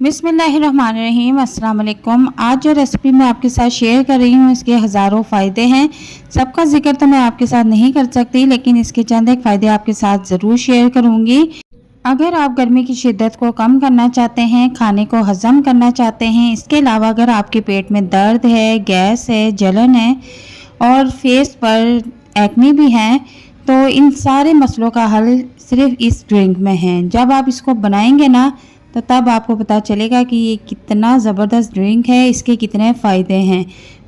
बिस्मिल्लाहिर्रहमानिर्रहीम। अस्सलाम वालेकुम। आज जो रेसिपी मैं आपके साथ शेयर कर रही हूँ इसके हज़ारों फ़ायदे हैं। सबका जिक्र तो मैं आपके साथ नहीं कर सकती, लेकिन इसके चंद एक फ़ायदे आपके साथ ज़रूर शेयर करूँगी। अगर आप गर्मी की शिद्दत को कम करना चाहते हैं, खाने को हज़म करना चाहते हैं, इसके अलावा अगर आपके पेट में दर्द है, गैस है, जलन है और फेस पर एक्ने भी हैं, तो इन सारे मसलों का हल सिर्फ इस ड्रिंक में है। जब आप इसको बनाएंगे ना, तो तब आपको पता चलेगा कि ये कितना ज़बरदस्त ड्रिंक है, इसके कितने फ़ायदे हैं।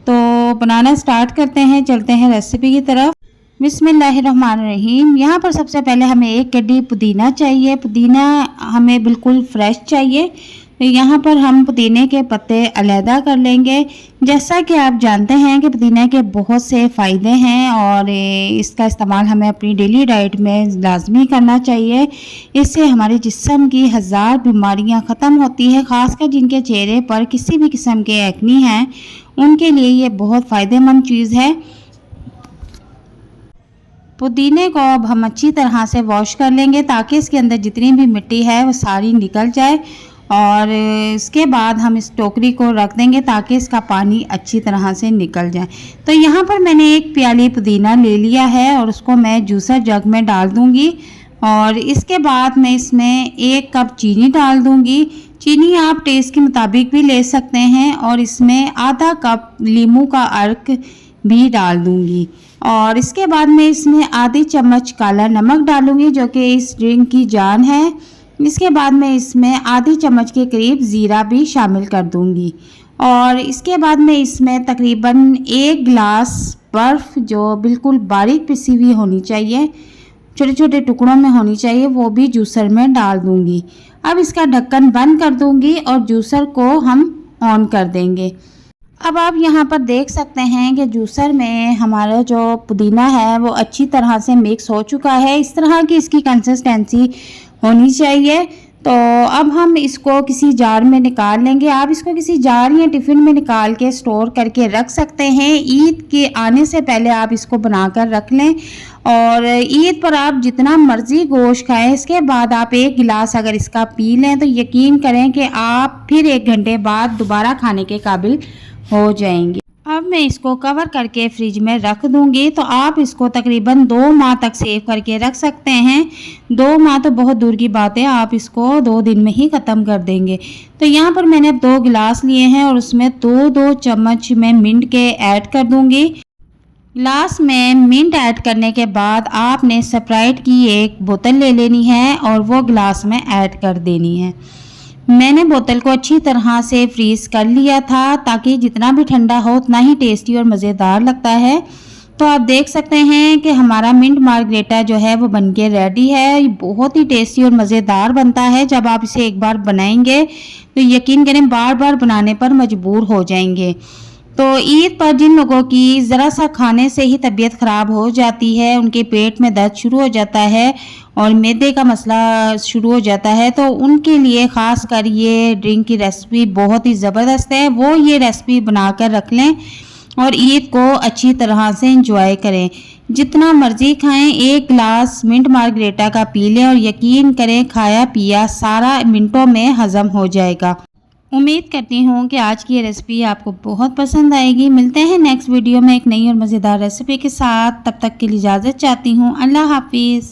तो बनाना स्टार्ट करते हैं, चलते हैं रेसिपी की तरफ। बिस्मिल्लाहिर्रहमानिर्रहीम। यहाँ पर सबसे पहले हमें एक कड्डी पुदीना चाहिए। पुदीना हमें बिल्कुल फ्रेश चाहिए। तो यहाँ पर हम पुदीने के पत्ते अलहदा कर लेंगे। जैसा कि आप जानते हैं कि पुदीने के बहुत से फ़ायदे हैं और इसका इस्तेमाल हमें अपनी डेली डाइट में लाजमी करना चाहिए। इससे हमारे जिस्म की हज़ार बीमारियाँ ख़त्म होती है। ख़ासकर जिनके चेहरे पर किसी भी किस्म के एक्ने हैं, उनके लिए ये बहुत फ़ायदेमंद चीज़ है। पुदीने को अब हम अच्छी तरह से वॉश कर लेंगे ताकि इसके अंदर जितनी भी मिट्टी है वो सारी निकल जाए। और इसके बाद हम इस टोकरी को रख देंगे ताकि इसका पानी अच्छी तरह से निकल जाए। तो यहाँ पर मैंने एक प्याली पुदीना ले लिया है और उसको मैं जूसर जग में डाल दूँगी। और इसके बाद मैं इसमें 1 कप चीनी डाल दूँगी। चीनी आप टेस्ट के मुताबिक भी ले सकते हैं। और इसमें आधा कप नींबू का अर्क भी डाल दूँगी। और इसके बाद मैं इसमें आधी चम्मच काला नमक डालूँगी, जो कि इस ड्रिंक की जान है। इसके बाद मैं इसमें आधी चम्मच के करीब ज़ीरा भी शामिल कर दूंगी। और इसके बाद मैं इसमें तकरीबन 1 गिलास बर्फ़, जो बिल्कुल बारीक पिसी हुई होनी चाहिए, छोटे छोटे टुकड़ों में होनी चाहिए, वो भी जूसर में डाल दूंगी। अब इसका ढक्कन बंद कर दूंगी और जूसर को हम ऑन कर देंगे। अब आप यहाँ पर देख सकते हैं कि जूसर में हमारा जो पुदीना है वो अच्छी तरह से मिक्स हो चुका है। इस तरह की इसकी कंसिस्टेंसी होनी चाहिए। तो अब हम इसको किसी जार में निकाल लेंगे। आप इसको किसी जार या टिफ़िन में निकाल के स्टोर करके रख सकते हैं। ईद के आने से पहले आप इसको बनाकर रख लें और ईद पर आप जितना मर्ज़ी गोश्त खाएं। इसके बाद आप 1 गिलास अगर इसका पी लें तो यकीन करें कि आप फिर 1 घंटे बाद दोबारा खाने के काबिल हो जाएंगे। अब मैं इसको कवर करके फ्रिज में रख दूंगी। तो आप इसको तकरीबन 2 माह तक सेव करके रख सकते हैं। 2 माह तो बहुत दूर की बात है, आप इसको 2 दिन में ही ख़त्म कर देंगे। तो यहाँ पर मैंने 2 गिलास लिए हैं और उसमें 2-2 चम्मच मैं मिंट के ऐड कर दूंगी। गिलास में मिंट ऐड करने के बाद आपने स्प्राइट की एक बोतल ले लेनी है और वो गिलास में ऐड कर देनी है। मैंने बोतल को अच्छी तरह से फ्रीज़ कर लिया था ताकि जितना भी ठंडा हो उतना ही टेस्टी और मज़ेदार लगता है। तो आप देख सकते हैं कि हमारा मिंट मार्गरेटा जो है वो बनके रेडी है। ये बहुत ही टेस्टी और मज़ेदार बनता है। जब आप इसे एक बार बनाएंगे तो यकीन करें बार बार बनाने पर मजबूर हो जाएंगे। तो ईद पर जिन लोगों की ज़रा सा खाने से ही तबीयत ख़राब हो जाती है, उनके पेट में दर्द शुरू हो जाता है और मैदे का मसला शुरू हो जाता है, तो उनके लिए ख़ास कर ये ड्रिंक की रेसिपी बहुत ही ज़बरदस्त है। वो ये रेसिपी बनाकर रख लें और ईद को अच्छी तरह से एंजॉय करें। जितना मर्ज़ी खाएं, 1 गिलास मिंट मार्गरेटा का पी लें और यकीन करें खाया पिया सारा मिनटों में हज़म हो जाएगा। उम्मीद करती हूँ कि आज की ये रेसिपी आपको बहुत पसंद आएगी। मिलते हैं नेक्स्ट वीडियो में एक नई और मज़ेदार रेसिपी के साथ। तब तक के लिए इजाज़त चाहती हूँ। अल्लाह हाफिज़।